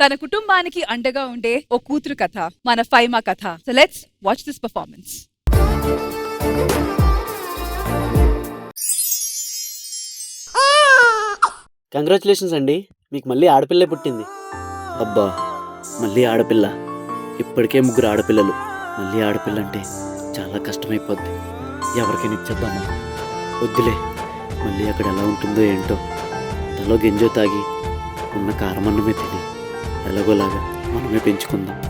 తన కుటుంబానికి అండగా ఉండే ఓ కూతురు కథ మన ఫైమా కథ. So let's watch this performance. Congratulations అండి, మీకు మళ్ళీ ఆడపిల్లే పుట్టింది. అబ్బా, మళ్ళీ ఆడపిల్ల. ఇప్పటికే 3 ఆడపిల్లలు, మళ్ళీ ఆడపిల్ల అంటే చాలా కష్టమైపోద్ది. ఎవరికైనా ఇచ్చేద్దామా? వద్దులే, మళ్ళీ అక్కడ ఎలా ఉంటుందో ఏంటో. తలో గింజో తాగి ఉన్న కారమన్నమే తిని ఎలాగోలాగా మనమే పెంచుకుందాం.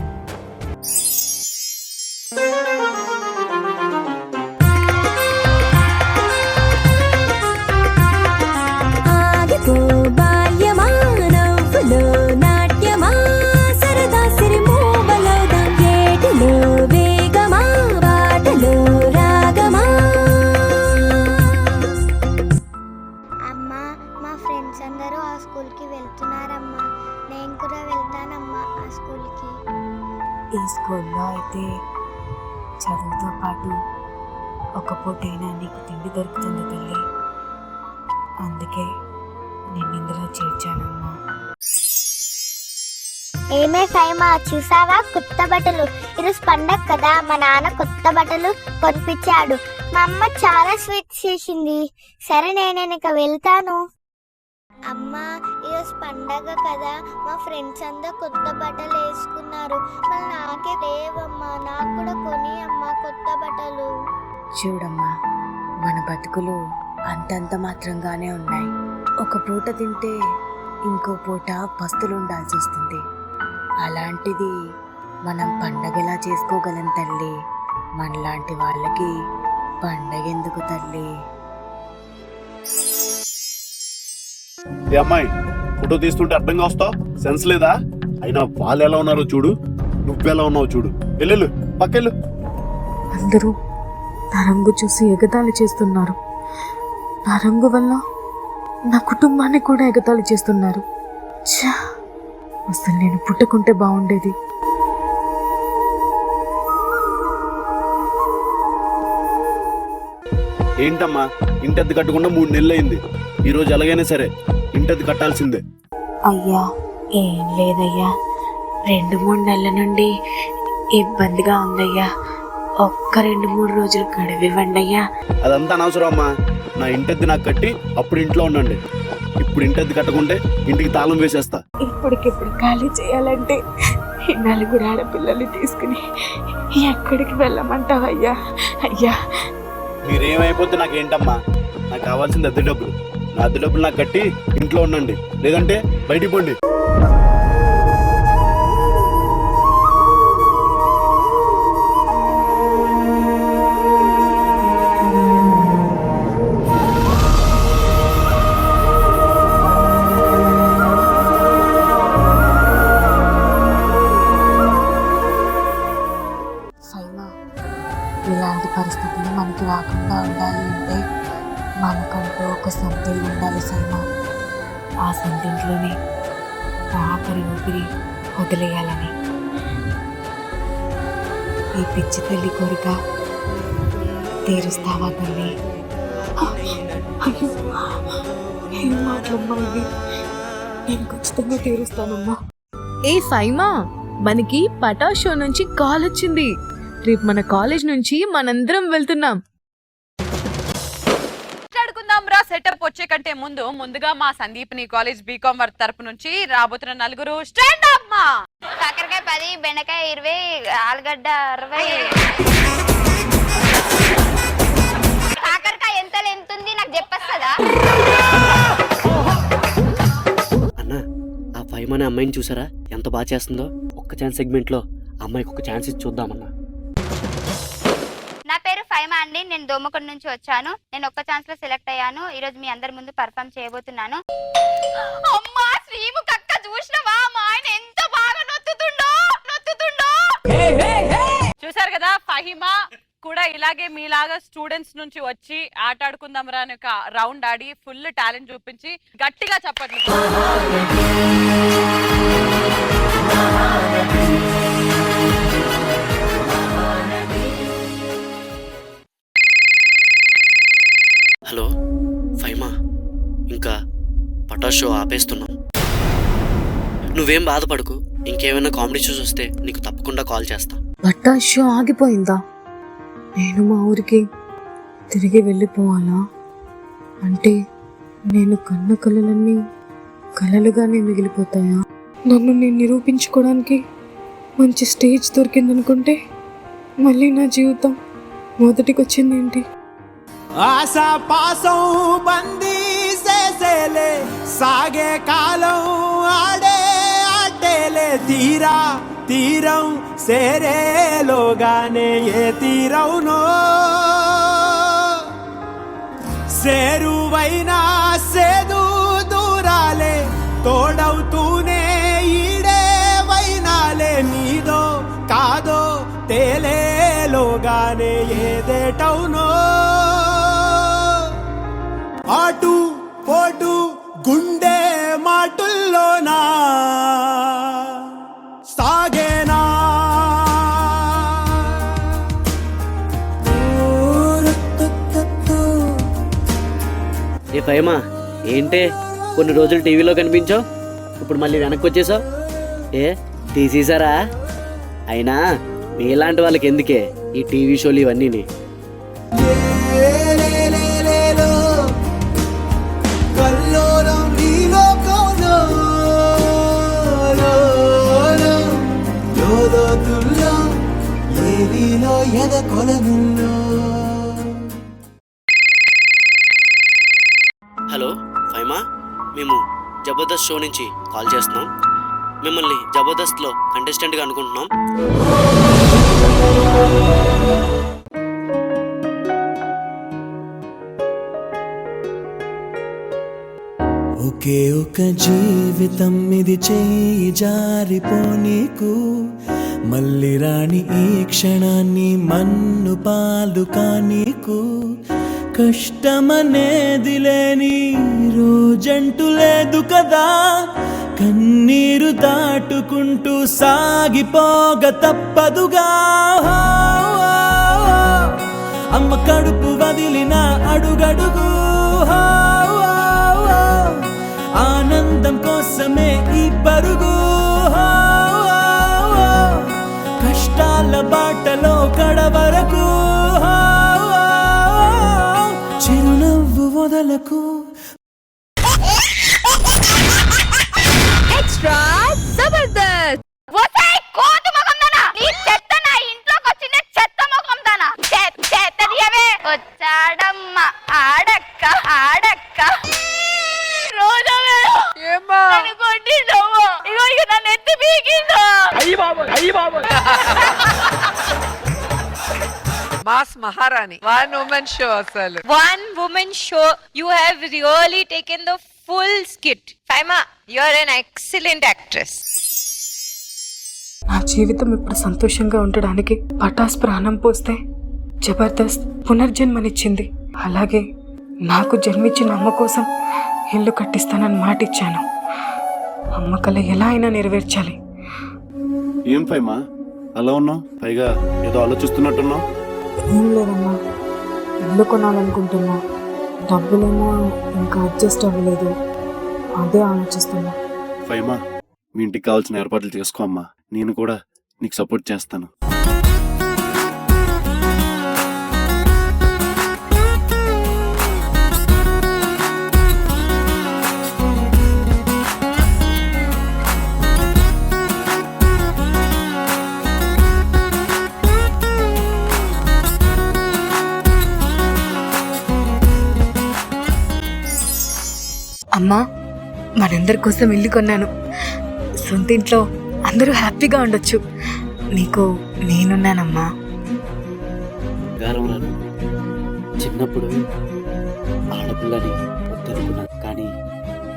అందరూ ఆ స్కూల్కి వెళ్తున్నారమ్మా, నేను కూడా వెళ్తానమ్మా ఆ స్కూల్కి. ఈ స్కూల్లో అయితే చదువుతో పాటు ఒక పూటైనా నీకు తిండి దొరుకుతుంది తల్లి, అందుకే నేను ఇందులో చేర్చానమ్మా. ఏమే ఫైమా, చూసావా కొత్త బట్టలు? ఈరోజు పండగ కదా, మా నాన్న కొత్త బట్టలు కొనిపించాడు. మా అమ్మ చాలా స్వీట్స్ చేసింది. సరే నేను ఇక వెళ్తాను. అమ్మా, ఈరోజు పండగ కదా, మా ఫ్రెండ్స్ అందరూ కొత్త బట్టలు వేసుకున్నారు. మళ్ళీ నాకే లేవమ్మా, నాకు కూడా కొని అమ్మా కొత్త బట్టలు. చూడమ్మా, మన బతుకులు అంతంత మాత్రంగానే ఉన్నాయి. ఒక పూట తింటే ఇంకో పూట పస్తులు ఉండాల్సి వస్తుంది. అలాంటిది మనం పండగ ఎలా చేసుకోగలం తల్లి? మనలాంటి వాళ్ళకి పండగ ఎందుకు తల్లి? ఏ అమ్మాయి, ఫోటో తీస్తుంటే అడ్డంగా వస్తావు, సెన్స్ లేదా? అయినా వాళ్ళు ఎలా ఉన్నారో చూడు, నువ్వెలా ఉన్నావు చూడు. వెళ్ళు, పక్కెళ్ళు. అందరూ నా రంగు చూసి ఎగతాళి చేస్తున్నారు. నా రంగు వల్ల నా కుటుంబాన్ని కూడా ఎగతాళి చేస్తున్నారు. ఛా, అసలు నేను పుట్టకుంటే బాగుండేది. ఏంటమ్మా, ఇంటద్దు కట్టకుండా 3 నెలలు అయింది. ఈరోజు ఎలాగైనా సరే ఇంటద్దు కట్టాల్సిందే. అయ్యా, ఏం లేదయ్యా, 2-3 నెలల నుండి ఇబ్బందిగా ఉందయ్యా. ఒక్క 2-3 రోజులు గడివివ్వండి అయ్యా. అదంతా అనవసరం అమ్మా. నా ఇంటద్దు నాకు కట్టి అప్పుడు ఇంట్లో ఉండండి. ఇప్పుడు ఇంటద్దు కట్టకుంటే ఇంటికి తాళం వేసేస్తా. ఇప్పటికిప్పుడు ఖాళీ చేయాలంటే ఈ 4 ఆడపిల్లల్ని తీసుకుని ఎక్కడికి వెళ్ళమంటావయ్యా? అయ్యా, మీరేమైపోతే నాకేంటమ్మా, నాకు కావాల్సింది అద్దె డబ్బులు. నా అద్దె డబ్బులు నాకు కట్టి ఇంట్లో ఉండండి, లేదంటే బయటికి పోండి. సైనా, ఇలాంటి పరిస్థితులు మనకి రాకుండా ఉండాలి అంటే మనకంటూ ఒక సొంతిల్లు ఉండాలి సైనా. ఆ సొంతింట్లోనే ఆఖరి ఊపిరి వదిలేయాలని ఈ పిచ్చి తల్లి కోరిక తీరుస్తావా తల్లి? అయ్యో, ఏం మాట్లాడమ్మా ఇది? నేను ఖచ్చితంగా తీరుస్తానమ్మా. ఏ ఫైమా, మనకి పటా షో నుంచి కాల్ వచ్చింది. రేపు మన కాలేజ్ నుంచి మనందరం వెళ్తున్నాం. మాట్లాడుకుందాం రా. సెటప్ వచ్చే కంటే ముందుగా మా సందీప్ని కాలేజ్ బీకామ్ వర్క్ తరపు నుంచి రాబోతున్న 4 స్టాండ్ అప్. మా కాకరకాయ 10, బెండకాయ 20, ఆలుగడ్డ 60. కాకరకాయ ఎంత ఉంది నాకు చెప్పేస్తుందా? అన్న, ఆ ఫైమ్ అనే అమ్మాయిని చూసారా ఎంత బాగా చేస్తుందో? ఒక్క ఛాన్స్ సెగ్మెంట్లో అమ్మాయికి ఒక ఛాన్స్ ఇచ్చి చూద్దామన్నా. నా పేరు ఫైమా అండి, నేను దోమకొండ నుంచి వచ్చాను. నేను ఒక్క ఛాన్స్ లో సెలెక్ట్ అయ్యాను. ఈ రోజు మీ అందరి ముందు పర్ఫామ్ చేయబోతున్నాను. అమ్మా, శ్రీముఖ అక్క చూసినవా? మా ఆయన ఎంత బాగా నొత్తుతుండో. చూసారు కదా, ఫహిమా కూడా ఇలాగే మీలాగా స్టూడెంట్స్ నుంచి వచ్చి ఆట ఆడుకుందాం రా అని ఒక రౌండ్ ఆడి ఫుల్ టాలెంట్ చూపించి గట్టిగా చెప్పండి. హలో ఫైమా, ఇంకా పటా షో ఆపేస్తున్నాం. నువ్వేం బాధపడకు, ఇంకేమైనా కామెడీ షోస్ వస్తే నీకు తప్పకుండా కాల్ చేస్తా. పట్టా షో ఆగిపోయిందా? నేను మా ఊరికి తిరిగి వెళ్ళిపోవాలా? అంటే నేను కన్న కలలన్నీ కలలుగానే మిగిలిపోతాయా? నన్ను నేను నిరూపించుకోవడానికి మంచి స్టేజ్ దొరికిందనుకుంటే మళ్ళీ నా జీవితం మొదటికి వచ్చిందేంటి? ఆశా పాసం బందీ చేసేలే సాగే కాలం ఆడే ఆటేలే తీరా తీరం సేరేలోగానే ఏ తీరవునో సేరువైనా సేదు దూరాలే తోడవుతూనే ఈడే వైనాలే నీదో కాదో తేలేలోగానే ఏదేటవునో ఆటు పోటు గుండె మాటుల్లోనా సాగేనా ఏ ఫైమా, ఏంటే కొన్ని రోజులు టీవీలో కనిపించావు, ఇప్పుడు మళ్ళీ వెనక్కి వచ్చేసావు? ఏ తీసేసారా? అయినా మీలాంటి వాళ్ళకి ఎందుకే ఈ టీవీ షోలు ఇవన్నీ? హలో ఫైమా, మేము జబర్దస్త్ షో నుంచి కాల్ చేస్తున్నాం. మిమ్మల్ని జబర్దస్త్లో కంటెస్టెంట్గా అనుకుంటున్నాం. ఒకే ఒక జీవితం ఇది చేయి జారిపోనీకు మళ్ళీ రాణి ఈ క్షణాన్ని మన్ను పాలు కానీకు కష్టమనేది లేని రోజంటూ లేదు కదా కన్నీరు దాటుకుంటూ సాగిపోగ తప్పదుగా అమ్మ కడుపు వదిలిన అడుగడుగు ఆనందం కోసమే ఈ పరుగు కష్టాల బాటలో కడవరకు చిరునవ్వు వదలకు. ఎక్స్ట్రా జబర్దస్త్. ఒసేయ్ కోతి మొఖందానా, నీ చెత్త నా ఇంట్లోకి వచ్చిన చెత్త మొఖందానా, చెత్త తీయవే. వచ్చాడమ్మ ఆడక్క ఆడక్క రోజమే నన్ను కొట్టిందమ్మ. ఇగో ఇక నన్ను ఎత్తి పీకిందో. మాస్ మహారాణి వన్ ఉమెన్ షో అసలు One woman show, you have really taken the full skit. Faima, you are an excellent actress. నా జీవితం ఇప్పుడు సంతోషంగా ఉండడానికి పటాస్ ప్రాణం పోస్తే జబర్దస్త్ పునర్జన్మనిచ్చింది. అలాగే నాకు జన్మించిన అమ్మ కోసం ఇల్లు కట్టిస్తానని మాట ఇచ్చాను. అమ్మ కల ఎలా అయినా నెరవేర్చాలి. ఏం ఫైమా అలా ఉన్నావు? పైగా ఏదో ఆలోచిస్తున్నట్టున్నావు. ఏం లేదమ్మా, ఇల్లు కొనాలనుకుంటున్నా, డబ్బులేమో ఇంకా అడ్జస్ట్ అవ్వలేదు, అదే ఆలోచిస్తున్నా. ఫైమా, మీ ఇంటికి కావాల్సిన ఏర్పాట్లు చేసుకో అమ్మా, నేను కూడా నీకు సపోర్ట్ చేస్తాను. అమ్మా, మనందరి కోసం ఇల్లు కొన్నాను. సొంత ఇంట్లో అందరూ హ్యాపీగా ఉండొచ్చు. నీకు నేనున్నానమ్మా. గారం రాను, చిన్నప్పుడు ఆడపిల్లని వద్దనుకున్నా, కానీ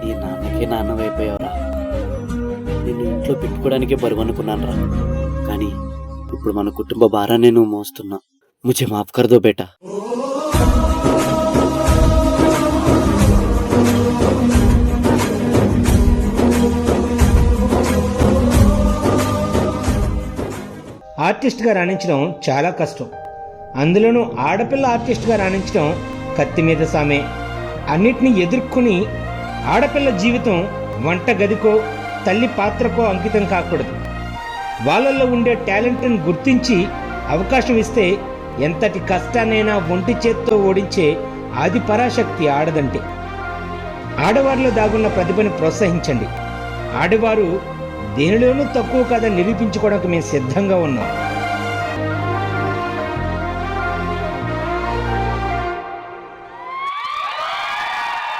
ఈ నాన్నకే నాన్నవైపోయావురా. నిన్ను ఇంట్లో పెట్టుకోవడానికే బరువు అనుకున్నాను రా, కానీ ఇప్పుడు మన కుటుంబ భారాన్ని నువ్వు మోస్తున్నా. ముझे మాఫ్ కర్ దో బేటా. ఆర్టిస్ట్గా రాణించడం చాలా కష్టం. అందులోనూ ఆడపిల్ల ఆర్టిస్ట్గా రాణించడం కత్తి మీద సామే. అన్నిటినీ ఎదుర్కొని ఆడపిల్ల జీవితం వంట గదికో తల్లి పాత్రకో అంకితం కాకూడదు. వాళ్ళల్లో ఉండే టాలెంట్ని గుర్తించి అవకాశం ఇస్తే ఎంతటి కష్టాన్నైనా ఒంటి చేత్తో ఓడించే ఆది పరాశక్తి ఆడదంటే. ఆడవారిలో దాగున్న ప్రతిభని ప్రోత్సహించండి. ఆడవారు దేనిలోనూ తక్కువ కాదని నిరూపించుకోవడానికి మేము సిద్ధంగా ఉన్నాం.